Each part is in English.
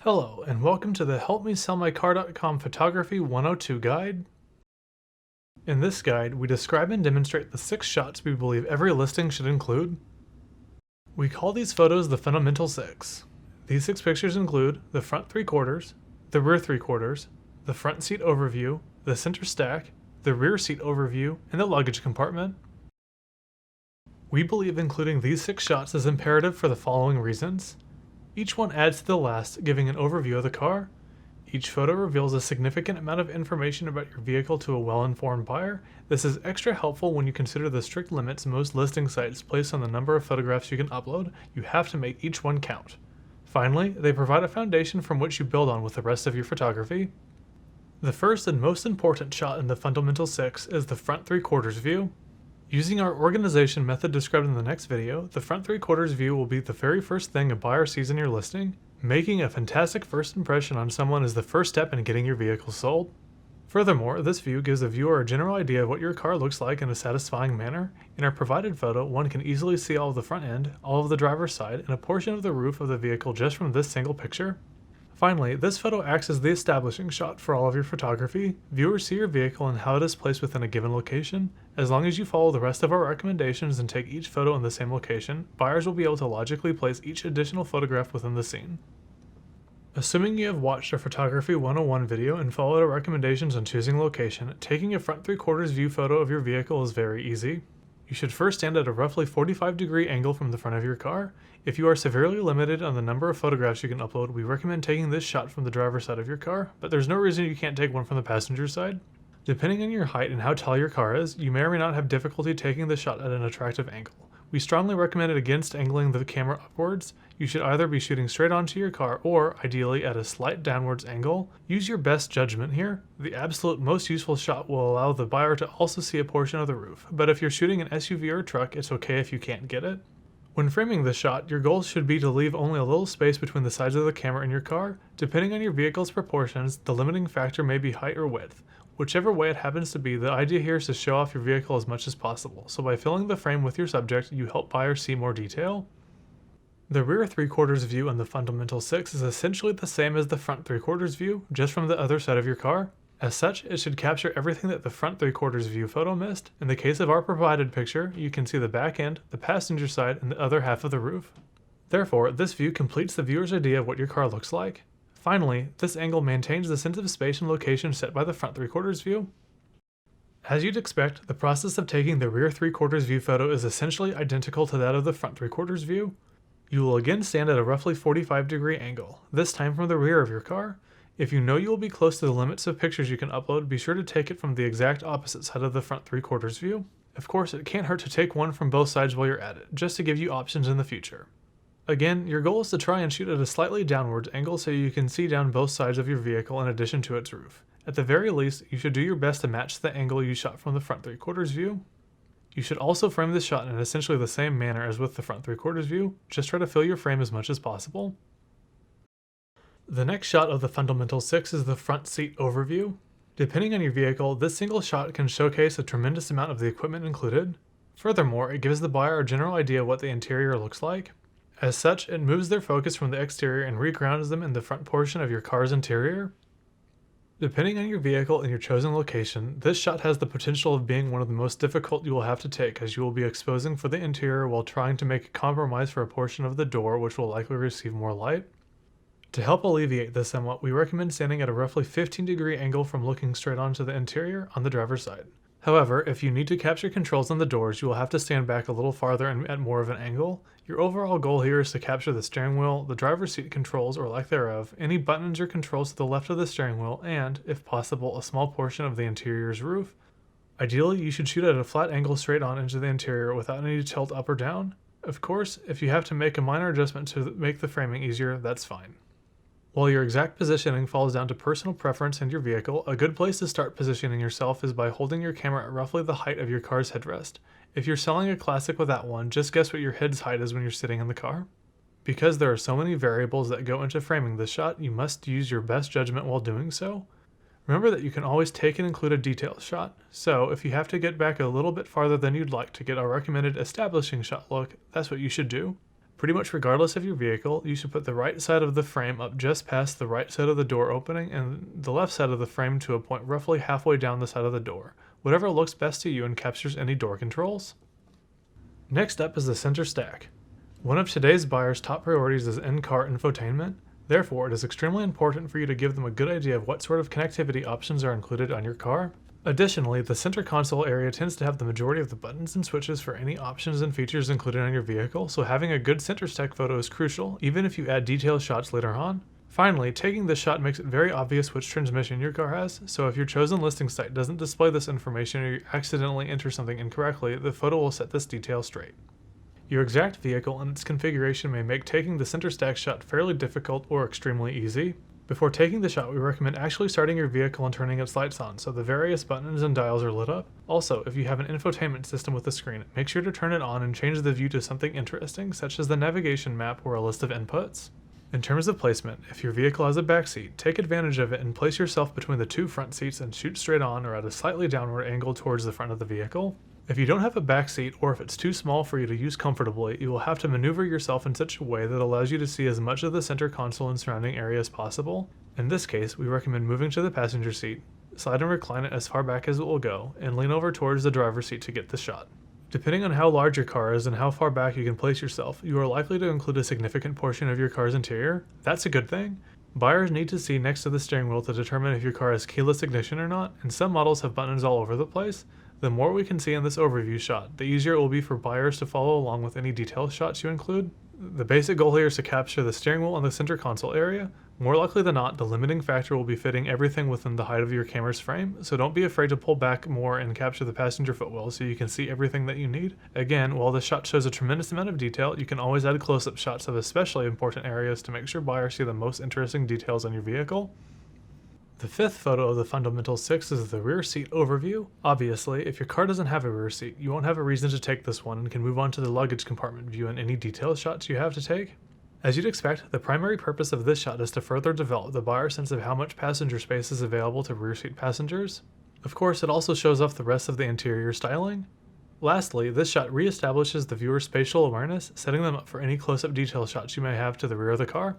Hello, and welcome to the HelpMeSellMyCar.com Photography 102 guide. In this guide, we describe and demonstrate the 6 shots we believe every listing should include. We call these photos the Fundamental 6. These 6 pictures include the front 3/4, the rear 3/4, the front seat overview, the center stack, the rear seat overview, and the luggage compartment. We believe including these 6 shots is imperative for the following reasons. Each one adds to the last, giving an overview of the car. Each photo reveals a significant amount of information about your vehicle to a well-informed buyer. This is extra helpful when you consider the strict limits most listing sites place on the number of photographs you can upload. You have to make each one count. Finally, they provide a foundation from which you build on with the rest of your photography. The first and most important shot in the Fundamental 6 is the front 3/4 view. Using our organization method described in the next video, the front 3/4 view will be the very first thing a buyer sees in your listing. Making a fantastic first impression on someone is the first step in getting your vehicle sold. Furthermore, this view gives the viewer a general idea of what your car looks like in a satisfying manner. In our provided photo, one can easily see all of the front end, all of the driver's side, and a portion of the roof of the vehicle just from this single picture. Finally, this photo acts as the establishing shot for all of your photography. Viewers see your vehicle and how it is placed within a given location. As long as you follow the rest of our recommendations and take each photo in the same location, buyers will be able to logically place each additional photograph within the scene. Assuming you have watched our Photography 101 video and followed our recommendations on choosing location, taking a front 3/4 view photo of your vehicle is very easy. You should first stand at a roughly 45-degree angle from the front of your car. If you are severely limited on the number of photographs you can upload, we recommend taking this shot from the driver's side of your car, but there's no reason you can't take one from the passenger side. Depending on your height and how tall your car is, you may or may not have difficulty taking the shot at an attractive angle. We strongly recommend it against angling the camera upwards. You should either be shooting straight onto your car or, ideally, at a slight downwards angle. Use your best judgment here. The absolute most useful shot will allow the buyer to also see a portion of the roof, but if you're shooting an SUV or a truck, it's okay if you can't get it. When framing the shot, your goal should be to leave only a little space between the sides of the camera and your car. Depending on your vehicle's proportions, the limiting factor may be height or width. Whichever way it happens to be, the idea here is to show off your vehicle as much as possible, so by filling the frame with your subject, you help buyers see more detail. The rear 3/4 view in the Fundamental 6 is essentially the same as the front 3/4 view, just from the other side of your car. As such, it should capture everything that the front 3/4 view photo missed. In the case of our provided picture, you can see the back end, the passenger side, and the other half of the roof. Therefore, this view completes the viewer's idea of what your car looks like. Finally, this angle maintains the sense of space and location set by the front 3/4 view. As you'd expect, the process of taking the rear 3/4 view photo is essentially identical to that of the front 3/4 view. You will again stand at a roughly 45-degree angle, this time from the rear of your car. If you know you will be close to the limits of pictures you can upload, be sure to take it from the exact opposite side of the front 3/4 view. Of course, it can't hurt to take one from both sides while you're at it, just to give you options in the future. Again, your goal is to try and shoot at a slightly downwards angle so you can see down both sides of your vehicle in addition to its roof. At the very least, you should do your best to match the angle you shot from the front 3/4 view. You should also frame this shot in essentially the same manner as with the front 3/4 view, just try to fill your frame as much as possible. The next shot of the Fundamental 6 is the front seat overview. Depending on your vehicle, this single shot can showcase a tremendous amount of the equipment included. Furthermore, it gives the buyer a general idea of what the interior looks like. As such, it moves their focus from the exterior and regrounds them in the front portion of your car's interior. Depending on your vehicle and your chosen location, this shot has the potential of being one of the most difficult you will have to take, as you will be exposing for the interior while trying to make a compromise for a portion of the door which will likely receive more light. To help alleviate this somewhat, we recommend standing at a roughly 15-degree angle from looking straight onto the interior on the driver's side. However, if you need to capture controls on the doors, you will have to stand back a little farther and at more of an angle. Your overall goal here is to capture the steering wheel, the driver's seat controls or lack thereof, any buttons or controls to the left of the steering wheel, and, if possible, a small portion of the interior's roof. Ideally, you should shoot at a flat angle straight on into the interior without any tilt up or down. Of course, if you have to make a minor adjustment to make the framing easier, that's fine. While your exact positioning falls down to personal preference and your vehicle, a good place to start positioning yourself is by holding your camera at roughly the height of your car's headrest. If you're selling a classic without one, just guess what your head's height is when you're sitting in the car. Because there are so many variables that go into framing this shot, you must use your best judgment while doing so. Remember that you can always take and include a detail shot, so if you have to get back a little bit farther than you'd like to get a recommended establishing shot look, that's what you should do. Pretty much regardless of your vehicle, you should put the right side of the frame up just past the right side of the door opening and the left side of the frame to a point roughly halfway down the side of the door, whatever looks best to you and captures any door controls. Next up is the center stack. One of today's buyers' top priorities is in-car infotainment. Therefore, it is extremely important for you to give them a good idea of what sort of connectivity options are included on your car. Additionally, the center console area tends to have the majority of the buttons and switches for any options and features included on your vehicle, so having a good center stack photo is crucial, even if you add detailed shots later on. Finally, taking this shot makes it very obvious which transmission your car has, so if your chosen listing site doesn't display this information or you accidentally enter something incorrectly, the photo will set this detail straight. Your exact vehicle and its configuration may make taking the center stack shot fairly difficult or extremely easy. Before taking the shot, we recommend actually starting your vehicle and turning its lights on so the various buttons and dials are lit up. Also, if you have an infotainment system with a screen, make sure to turn it on and change the view to something interesting, such as the navigation map or a list of inputs. In terms of placement, if your vehicle has a back seat, take advantage of it and place yourself between the two front seats and shoot straight on or at a slightly downward angle towards the front of the vehicle. If you don't have a back seat, or if it's too small for you to use comfortably, you will have to maneuver yourself in such a way that allows you to see as much of the center console and surrounding area as possible. In this case, we recommend moving to the passenger seat, slide and recline it as far back as it will go, and lean over towards the driver's seat to get the shot. Depending on how large your car is and how far back you can place yourself, you are likely to include a significant portion of your car's interior. That's a good thing. Buyers need to see next to the steering wheel to determine if your car has keyless ignition or not, and some models have buttons all over the place. The more we can see in this overview shot, the easier it will be for buyers to follow along with any detailed shots you include. The basic goal here is to capture the steering wheel and the center console area. More likely than not, the limiting factor will be fitting everything within the height of your camera's frame, so don't be afraid to pull back more and capture the passenger footwell so you can see everything that you need. Again, while this shot shows a tremendous amount of detail, you can always add close-up shots of especially important areas to make sure buyers see the most interesting details on your vehicle. The fifth photo of the Fundamental 6 is the rear seat overview. Obviously, if your car doesn't have a rear seat, you won't have a reason to take this one and can move on to the luggage compartment view and any detailed shots you have to take. As you'd expect, the primary purpose of this shot is to further develop the buyer's sense of how much passenger space is available to rear seat passengers. Of course, it also shows off the rest of the interior styling. Lastly, this shot reestablishes the viewer's spatial awareness, setting them up for any close-up detail shots you may have to the rear of the car.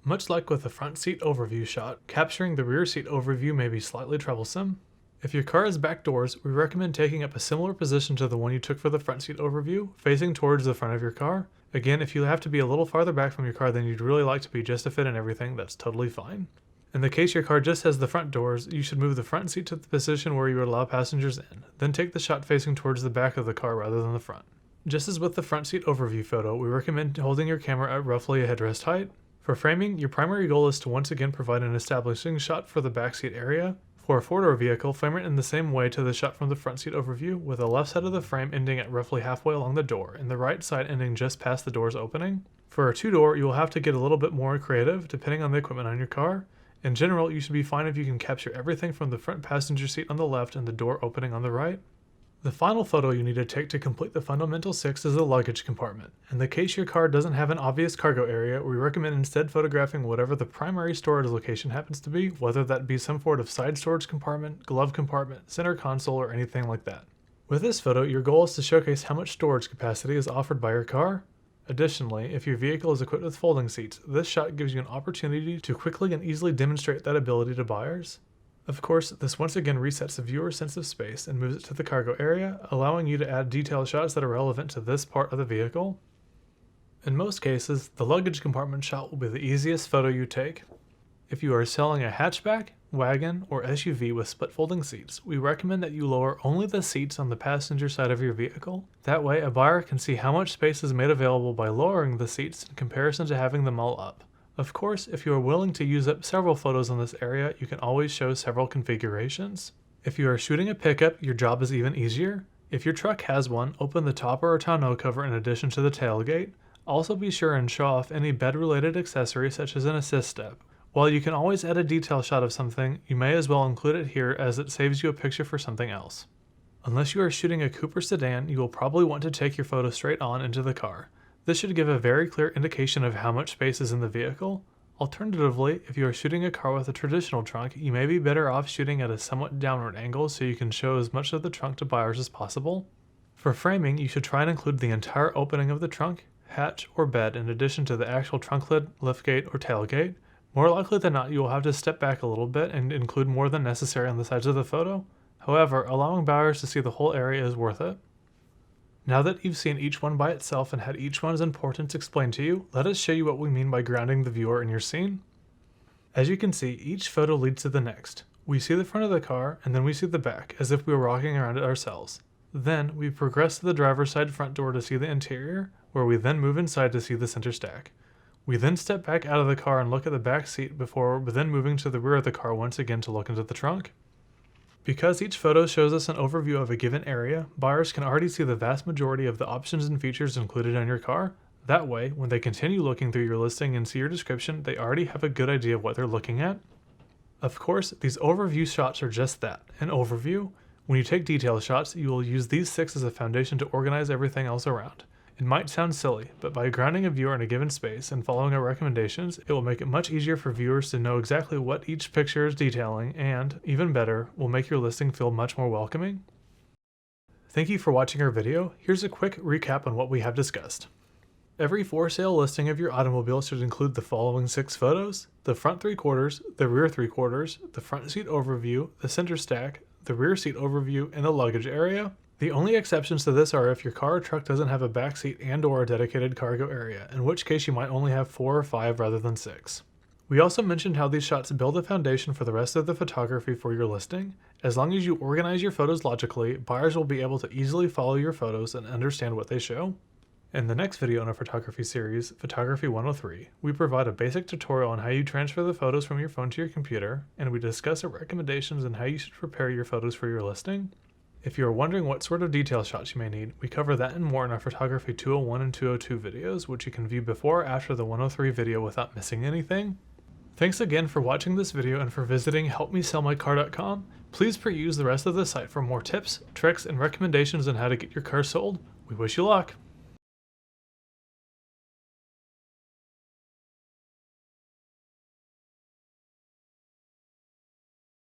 Much like with the front seat overview shot, capturing the rear seat overview may be slightly troublesome. If your car has back doors, we recommend taking up a similar position to the one you took for the front seat overview, facing towards the front of your car. Again, if you have to be a little farther back from your car than you'd really like to be just to fit in everything, that's totally fine. In the case your car just has the front doors, you should move the front seat to the position where you would allow passengers in, then take the shot facing towards the back of the car rather than the front. Just as with the front seat overview photo, we recommend holding your camera at roughly a headrest height. For framing, your primary goal is to once again provide an establishing shot for the backseat area. For a four-door vehicle, frame it in the same way to the shot from the front seat overview, with the left side of the frame ending at roughly halfway along the door, and the right side ending just past the door's opening. For a two-door, you will have to get a little bit more creative, depending on the equipment on your car. In general, you should be fine if you can capture everything from the front passenger seat on the left and the door opening on the right. The final photo you need to take to complete the Fundamental 6 is the luggage compartment. In the case your car doesn't have an obvious cargo area, we recommend instead photographing whatever the primary storage location happens to be, whether that be some sort of side storage compartment, glove compartment, center console, or anything like that. With this photo, your goal is to showcase how much storage capacity is offered by your car. Additionally, if your vehicle is equipped with folding seats, this shot gives you an opportunity to quickly and easily demonstrate that ability to buyers. Of course, this once again resets the viewer's sense of space and moves it to the cargo area, allowing you to add detailed shots that are relevant to this part of the vehicle. In most cases, the luggage compartment shot will be the easiest photo you take. If you are selling a hatchback, wagon, or SUV with split folding seats, we recommend that you lower only the seats on the passenger side of your vehicle. That way, a buyer can see how much space is made available by lowering the seats in comparison to having them all up. Of course, if you are willing to use up several photos on this area, you can always show several configurations. If you are shooting a pickup, your job is even easier. If your truck has one, open the topper or tonneau cover in addition to the tailgate. Also be sure and show off any bed-related accessories such as an assist step. While you can always add a detail shot of something, you may as well include it here as it saves you a picture for something else. Unless you are shooting a coupe or sedan, you will probably want to take your photo straight on into the car. This should give a very clear indication of how much space is in the vehicle. Alternatively, if you are shooting a car with a traditional trunk, you may be better off shooting at a somewhat downward angle so you can show as much of the trunk to buyers as possible. For framing, you should try and include the entire opening of the trunk. hatch, or bed in addition to the actual trunk lid, liftgate, or tailgate, more likely than not you will have to step back a little bit and include more than necessary on the sides of the photo. However, allowing buyers to see the whole area is worth it. Now that you've seen each one by itself and had each one's importance explained to you, let us show you what we mean by grounding the viewer in your scene. As you can see, each photo leads to the next. We see the front of the car, and then we see the back, as if we were walking around it ourselves. Then, we progress to the driver's side front door to see the interior, where we then move inside to see the center stack. We then step back out of the car and look at the back seat before then moving to the rear of the car once again to look into the trunk. Because each photo shows us an overview of a given area, buyers can already see the vast majority of the options and features included on your car. That way, when they continue looking through your listing and see your description, they already have a good idea of what they're looking at. Of course, these overview shots are just that, an overview. When you take detail shots, you will use these 6 as a foundation to organize everything else around. It might sound silly, but by grounding a viewer in a given space and following our recommendations, it will make it much easier for viewers to know exactly what each picture is detailing and, even better, will make your listing feel much more welcoming. Thank you for watching our video. Here's a quick recap on what we have discussed. Every for sale listing of your automobile should include the following 6 photos: the front 3/4, the rear 3/4, the front seat overview, the center stack, the rear seat overview, and the luggage area. The only exceptions to this are if your car or truck doesn't have a back seat and/or a dedicated cargo area, in which case you might only have 4 or 5 rather than 6. We also mentioned how these shots build a foundation for the rest of the photography for your listing. As long as you organize your photos logically, buyers will be able to easily follow your photos and understand what they show. In the next video in our photography series, Photography 103, we provide a basic tutorial on how you transfer the photos from your phone to your computer, and we discuss our recommendations on how you should prepare your photos for your listing. If you are wondering what sort of detail shots you may need, we cover that and more in our Photography 201 and 202 videos, which you can view before or after the 103 video without missing anything. Thanks again for watching this video and for visiting helpmesellmycar.com. Please peruse the rest of the site for more tips, tricks, and recommendations on how to get your car sold. We wish you luck!